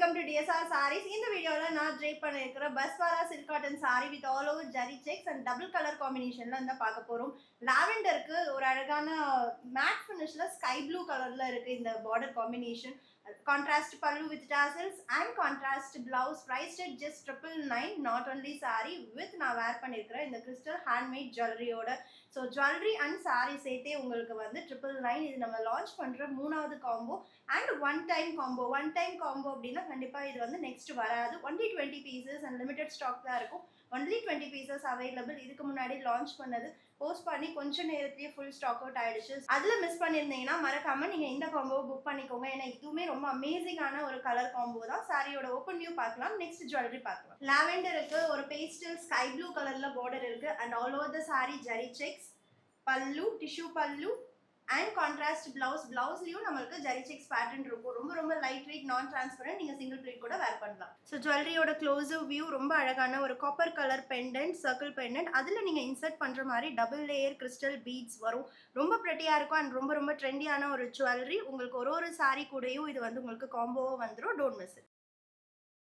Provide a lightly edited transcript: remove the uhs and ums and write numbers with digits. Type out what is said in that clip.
welcome to DSR Sarees. In the video, I will drape Baswara silk cotton saree with all over jari checks and double color combination. Lavender matte finish sky blue color in the border combination. Contrast pallu with tassels and contrast blouse priced at just 999. Not only saree with na wear pannirukra in the crystal handmade jewelry order. So jewelry and saree sete ungalku vandu 999 idu nama launch பண்ற மூணாவது combo and one time combo அப்படினா கண்டிப்பா இது வந்து next வராது. only 20 pieces and limited stock தான் இருக்கும். only 20 pieces available. இதுக்கு முன்னாடி லான்ச் பண்ணது போஸ்ட் பண்ணி கொஞ்ச நேரத்திலேயே ஃபுல் ஸ்டாக் அவுட் ஆயிடுச்சு. அதுல மிஸ் பண்ணிருந்தீங்கன்னா மறக்காம நீங்க இந்த காம்போ புக் பண்ணிக்கோங்க. ஏன்னா இதுவுமே ரொம்ப அமேசிங்கான ஒரு கலர் காம்போ தான். சாரியோட ஓப்பன் வியூ பார்க்கலாம். நெக்ஸ்ட் ஜுவல்லரி பார்க்கலாம். லாவெண்டருக்கு ஒரு பேஸ்டல் ஸ்கை ப்ளூ கலர்ல பார்டர் இருக்கு and all over the saree jari checks. பல்லு டிஷ்யூ பல்லு and contrast பிளவுஸ்லயும் நமக்கு ஜரி செக்ஸ் பேட்டர்ன் இருக்கும். ரொம்ப லைட் வெயிட் நான் டிரான்ஸ்பரண்ட். நீங்க சிங்கிள் பிளேட் கூட வேர் பண்ணலாம். ஸோ ஜுவல்லரியோட க்ளோசிவ் வியூ ரொம்ப அழகான ஒரு copper colour pendant, circle pendant. அதுல நீங்க இன்சர்ட் பண்ற மாதிரி டபுள் லேயர் கிறிஸ்டல் பீட்ஸ் வரும். ரொம்ப பிரெட்டியா இருக்கும் அண்ட் ரொம்ப ட்ரெண்டியான ஒரு ஜுவல்லரி. உங்களுக்கு ஒரு சாரி கூடயும் இது வந்து உங்களுக்கு காம்போவா வந்துடும். Don't miss it.